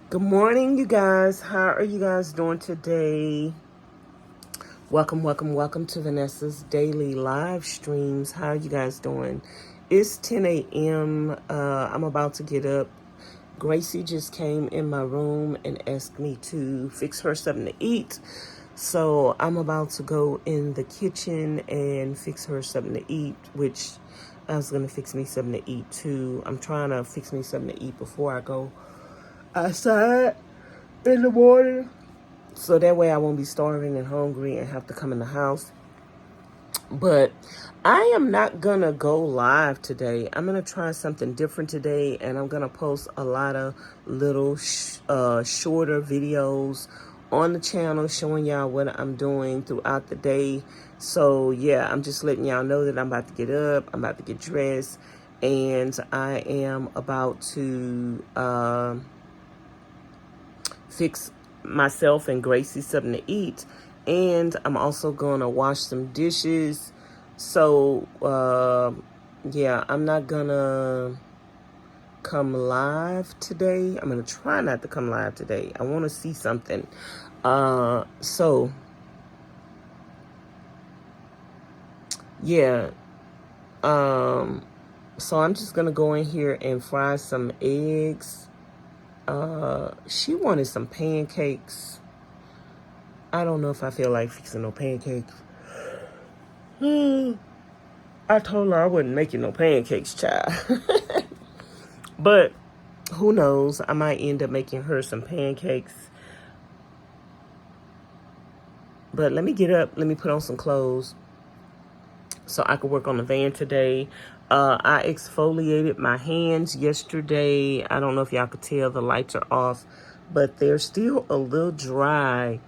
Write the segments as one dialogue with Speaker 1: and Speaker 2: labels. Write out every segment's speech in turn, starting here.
Speaker 1: Good morning, you guys. How are you guys doing today? Welcome to Vanessa's daily live streams. How are you guys doing? It's 10 a.m. I'm about to get up. Gracie just came in my room and asked me to fix her something to eat. So I'm about to go in the kitchen and fix her something to eat, which I was going to fix me something to eat too. I'm trying to fix me something to eat before I go outside in the morning, so that way I won't be starving and hungry and have to come in the house. But I am not gonna go live today. I'm gonna try something different today, and I'm gonna post a lot of little shorter videos on the channel showing y'all what I'm doing throughout the day. So yeah, I'm just letting y'all know that I'm about to get up, I'm about to get dressed, and I am about to fix myself and Gracie something to eat, and I'm also gonna wash some dishes. So yeah, I'm not gonna come live today. I'm gonna try not to come live today. I want to see something. So yeah, so I'm just gonna go in here and fry some eggs. She wanted some pancakes. I don't know if I feel like fixing no pancakes. I told her I wasn't making no pancakes, child. But who knows? I might end up making her some pancakes. But let me get up. Let me put on some clothes so I could work on the van today. I exfoliated my hands yesterday. I don't know if y'all could tell the lights are off, but they're still a little dry.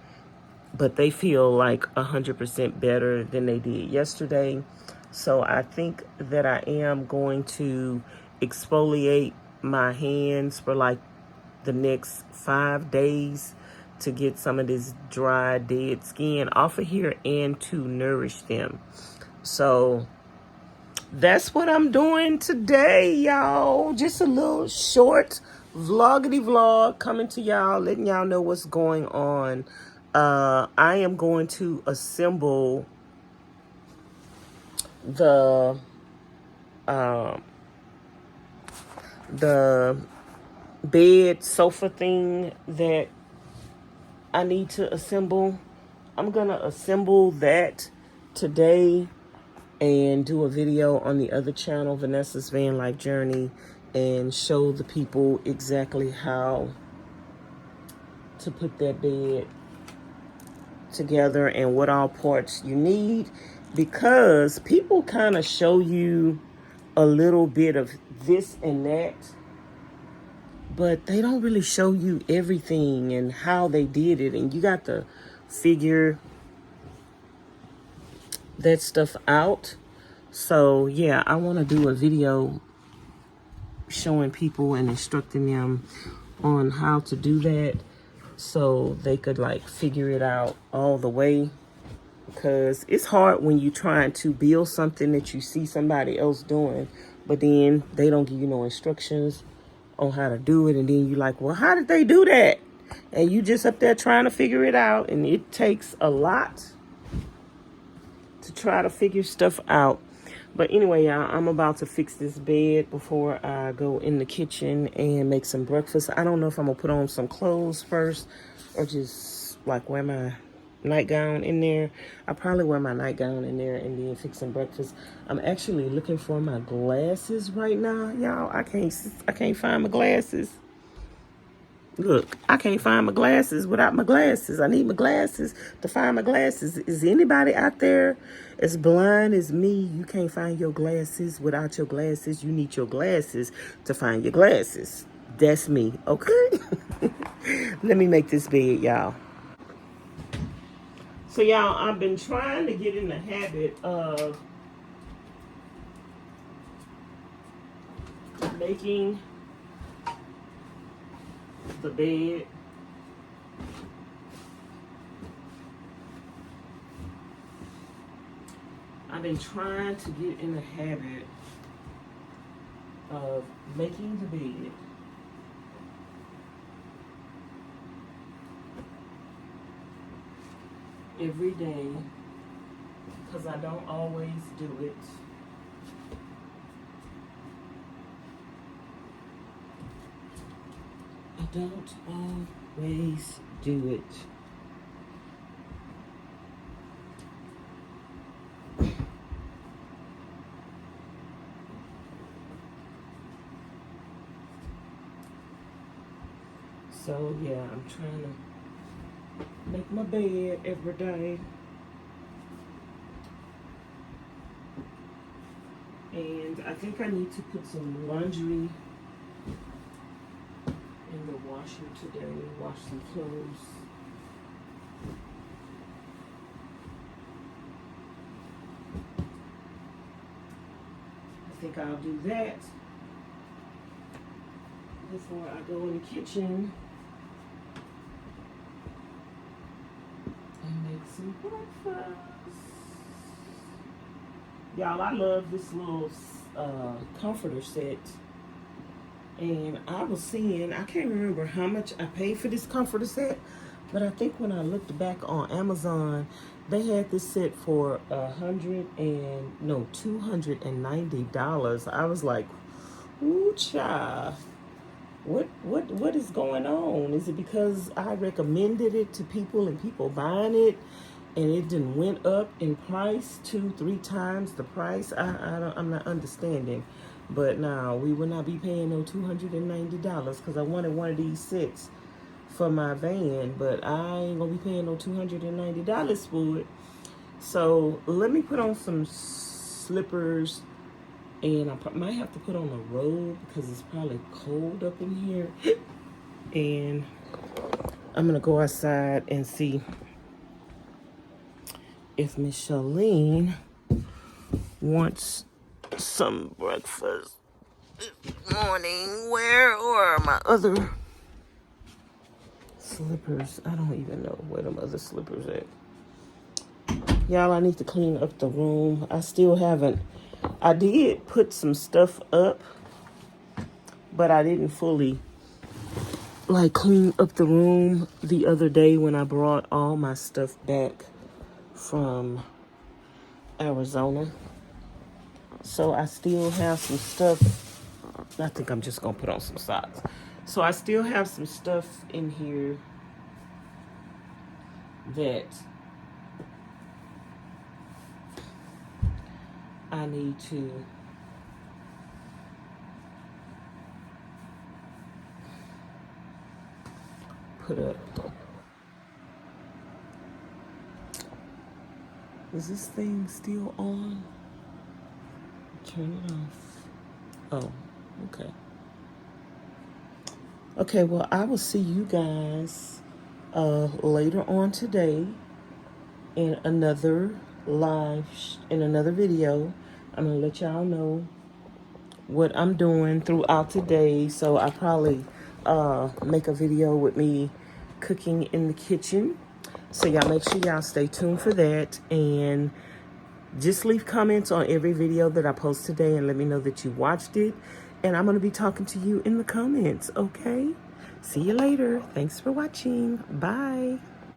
Speaker 1: But they feel like 100% better than they did yesterday. So I think that I am going to exfoliate my hands for like the next 5 days to get some of this dry, dead skin off of here and to nourish them. So that's what I'm doing today, y'all. Just a little short vloggity vlog coming to y'all, letting y'all know what's going on. I am going to assemble the bed sofa thing that I need to assemble. I'm gonna assemble that today and do a video on the other channel, Vanessa's Van Life Journey, and show the people exactly how to put that bed together and what all parts you need, because people kind of show you a little bit of this and that, but they don't really show you everything and how they did it, and you got to figure that stuff out. So yeah, I want to do a video showing people and instructing them on how to do that so they could like figure it out all the way, because it's hard when you're trying to build something that you see somebody else doing, but then they don't give you no instructions on how to do it, and then you're like, well, how did they do that? And you just up there trying to figure it out, and it takes a lot to try to figure stuff out. But anyway, y'all, I'm about to fix this bed before I go in the kitchen and make some breakfast. I don't know if I'm gonna put on some clothes first or just like wear my nightgown in there. I probably wear my nightgown in there and then fix some breakfast. I'm actually looking for my glasses right now, y'all. I can't find my glasses. Look, I can't find my glasses without my glasses. I need my glasses to find my glasses. Is anybody out there as blind as me? You can't find your glasses without your glasses. You need your glasses to find your glasses. That's me, okay? Let me make this bed, y'all. So, y'all, I've been trying to get in the habit of making the bed. I've been trying to get in the habit of making the bed every day because I don't always do it. I don't always do it. So yeah, I'm trying to make my bed every day. And I think I need to put some laundry in the washer today, wash some clothes. I think I'll do that before I go in the kitchen and make some breakfast. Y'all, I love this little comforter set. And I was seeing, I can't remember how much I paid for this comforter set, but I think when I looked back on Amazon, they had this set for $290. I was like, ooh, child, what is going on? Is it because I recommended it to people and people buying it, and it didn't went up in price 2-3 times the price? I'm not understanding. But now we will not be paying no $290 because I wanted one of these sets for my van, but I ain't gonna be paying no $290 for it. So let me put on some slippers, and I might have to put on a robe because it's probably cold up in here. And I'm gonna go outside and see if Miss Charlene wants some breakfast this morning. Where are my other slippers? I don't even know where them other slippers at. Y'all, I need to clean up the room. I still haven't. I did put some stuff up, but I didn't fully like clean up the room the other day when I brought all my stuff back from Arizona. So I still have some stuff. I think I'm just gonna put on some socks. So I still have some stuff in here that I need to put up. Is this thing still on? Turn it off. Oh, okay. Okay, well, I will see you guys later on today in another in another video. I'm gonna let y'all know what I'm doing throughout today. So I probably make a video with me cooking in the kitchen. So y'all make sure y'all stay tuned for that, and just leave comments on every video that I post today and let me know that you watched it. And I'm going to be talking to you in the comments, okay? See you later. Thanks for watching. Bye.